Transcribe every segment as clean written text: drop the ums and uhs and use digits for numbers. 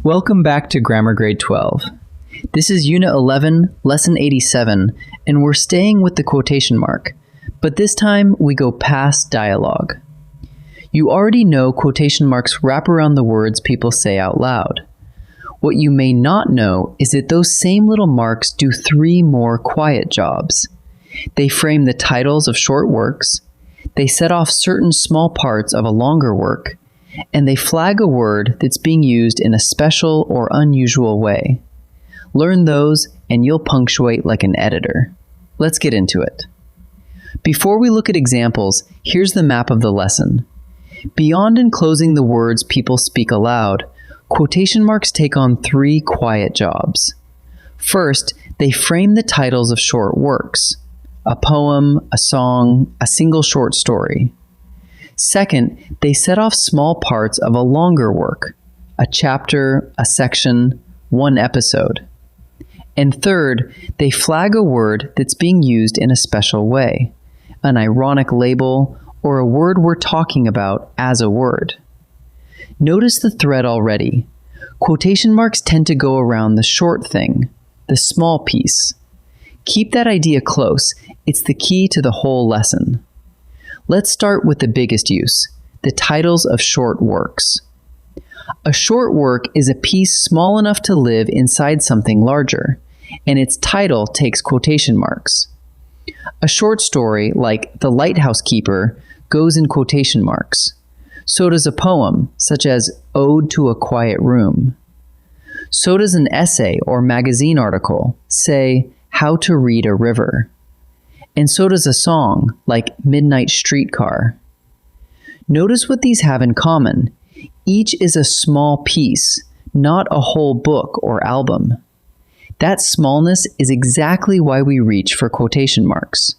Welcome back to Grammar Grade 12. This is Unit 11, Lesson 87, and we're staying with the quotation mark, but this time we go past dialogue. You already know quotation marks wrap around the words people say out loud. What you may not know is that those same little marks do three more quiet jobs. They frame the titles of short works, they set off certain small parts of a longer work, and they flag a word that's being used in a special or unusual way. Learn those and you'll punctuate like an editor. Let's get into it. Before we look at examples, here's the map of the lesson. Beyond enclosing the words people speak aloud, quotation marks take on three quiet jobs. First, they frame the titles of short works: a poem, a song, a single short story. Second, they set off small parts of a longer work: a chapter, a section, one episode. And third, they flag a word that's being used in a special way, an ironic label, or a word we're talking about as a word. Notice the thread already. Quotation marks tend to go around the short thing, the small piece. Keep that idea close. It's the key to the whole lesson. Let's start with the biggest use, the titles of short works. A short work is a piece small enough to live inside something larger, and its title takes quotation marks. A short story, like The Lighthouse Keeper, goes in quotation marks. So does a poem, such as Ode to a Quiet Room. So does an essay or magazine article, say, How to Read a River. And so does a song, like Midnight Streetcar. Notice what these have in common. Each is a small piece, not a whole book or album. That smallness is exactly why we reach for quotation marks.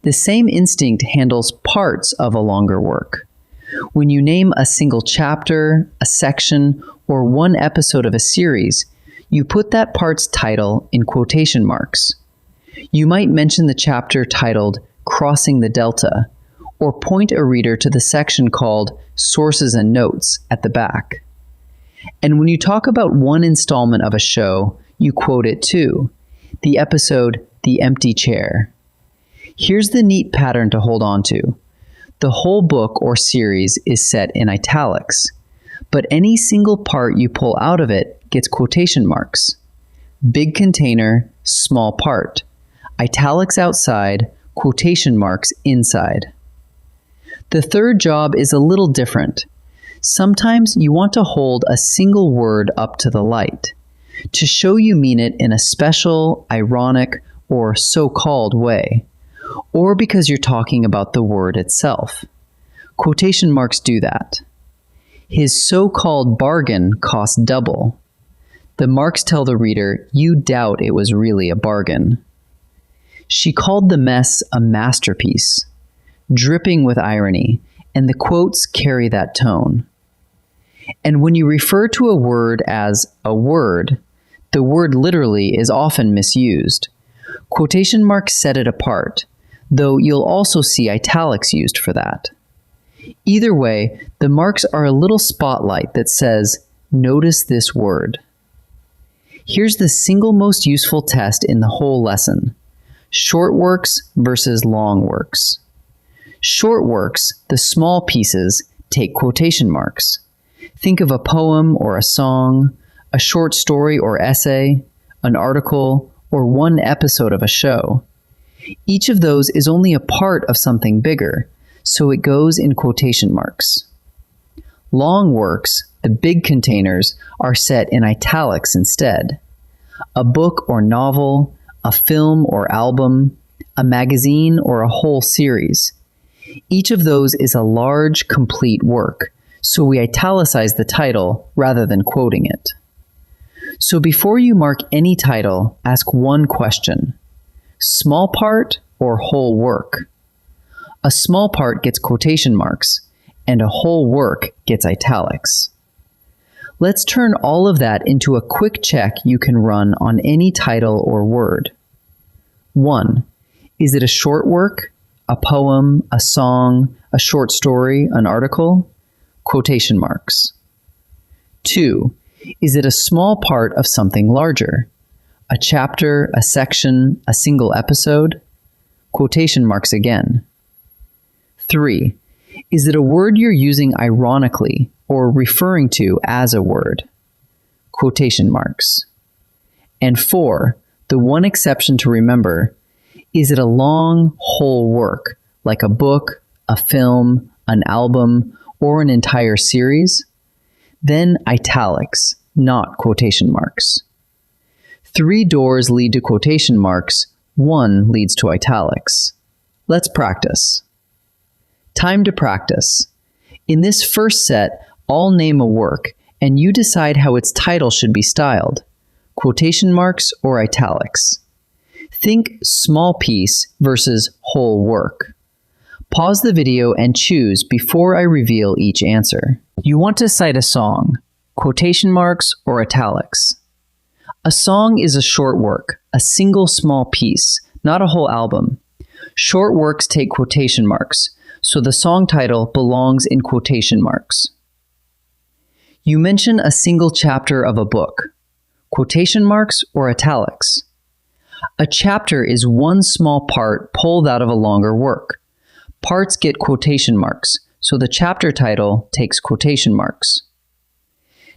The same instinct handles parts of a longer work. When you name a single chapter, a section, or one episode of a series, you put that part's title in quotation marks. You might mention the chapter titled Crossing the Delta, or point a reader to the section called Sources and Notes at the back. And when you talk about one installment of a show, you quote it too, the episode The Empty Chair. Here's the neat pattern to hold on to. The whole book or series is set in italics, but any single part you pull out of it gets quotation marks. Big container, small part. Italics outside, quotation marks inside. The third job is a little different. Sometimes you want to hold a single word up to the light, to show you mean it in a special, ironic, or so-called way, or because you're talking about the word itself. Quotation marks do that. His so-called bargain cost double. The marks tell the reader you doubt it was really a bargain. She called the mess a masterpiece, dripping with irony, and the quotes carry that tone. And when you refer to a word as a word, the word literally is often misused. Quotation marks set it apart, though you'll also see italics used for that. Either way, the marks are a little spotlight that says, notice this word. Here's the single most useful test in the whole lesson. Short works versus long works. Short works, the small pieces, take quotation marks. Think of a poem or a song, a short story or essay, an article, or one episode of a show. Each of those is only a part of something bigger, so it goes in quotation marks. Long works, the big containers, are set in italics instead. A book or novel, a film or album, a magazine or a whole series. Each of those is a large, complete work, so we italicize the title rather than quoting it. So before you mark any title, ask one question: small part or whole work? A small part gets quotation marks, and a whole work gets italics. Let's turn all of that into a quick check you can run on any title or word. 1. Is it a short work, a poem, a song, a short story, an article? Quotation marks. 2. Is it a small part of something larger? A chapter, a section, a single episode? Quotation marks again. 3. Is it a word you're using ironically or referring to as a word? Quotation marks. And 4, the one exception to remember, is it a long, whole work, like a book, a film, an album, or an entire series? Then italics, not quotation marks. 3 doors lead to quotation marks, 1 leads to italics. Let's practice. Time to practice. In this first set, I'll name a work, and you decide how its title should be styled, quotation marks or italics. Think small piece versus whole work. Pause the video and choose before I reveal each answer. You want to cite a song, quotation marks or italics. A song is a short work, a single small piece, not a whole album. Short works take quotation marks, so the song title belongs in quotation marks. You mention a single chapter of a book, quotation marks or italics. A chapter is one small part pulled out of a longer work. Parts get quotation marks, so the chapter title takes quotation marks.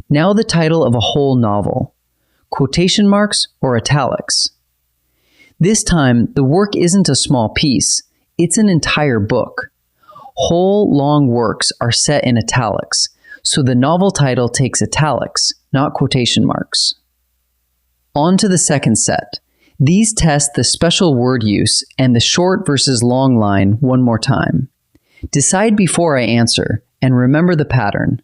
Now the title of a whole novel, quotation marks or italics. This time, the work isn't a small piece, it's an entire book. Whole, long works are set in italics, so the novel title takes italics, not quotation marks. On to the second set. These test the special word use and the short versus long line one more time. Decide before I answer, and remember the pattern.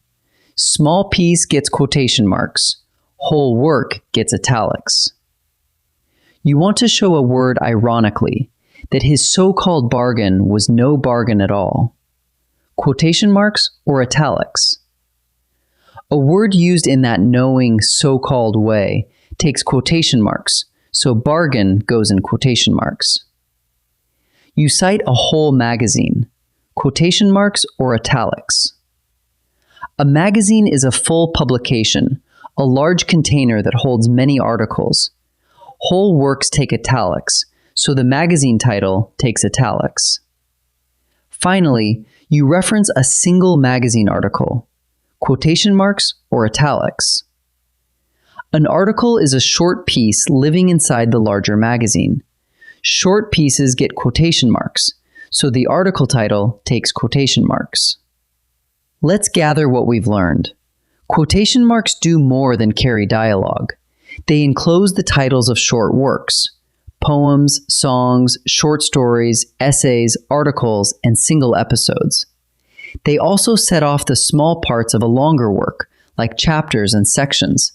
Small piece gets quotation marks. Whole work gets italics. You want to show a word ironically, that his so-called bargain was no bargain at all. Quotation marks or italics. A word used in that knowing, so-called way takes quotation marks, so bargain goes in quotation marks. You cite a whole magazine, quotation marks or italics. A magazine is a full publication, a large container that holds many articles. Whole works take italics, so the magazine title takes italics. Finally, you reference a single magazine article, quotation marks or italics. An article is a short piece living inside the larger magazine. Short pieces get quotation marks, so the article title takes quotation marks. Let's gather what we've learned. Quotation marks do more than carry dialogue. They enclose the titles of short works, poems, songs, short stories, essays, articles, and single episodes. They also set off the small parts of a longer work, like chapters and sections,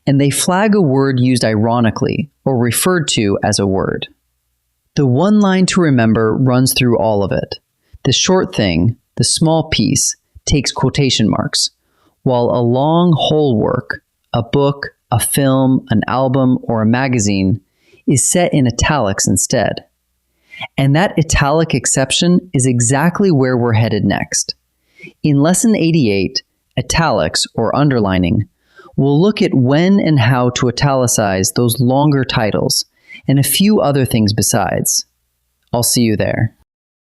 and they flag a word used ironically or referred to as a word. The one line to remember runs through all of it. The short thing, the small piece, takes quotation marks, while a long whole work, a book, a film, an album, or a magazine, is set in italics instead. And that italic exception is exactly where we're headed next. In Lesson 88, italics, or underlining, we'll look at when and how to italicize those longer titles, and a few other things besides. I'll see you there.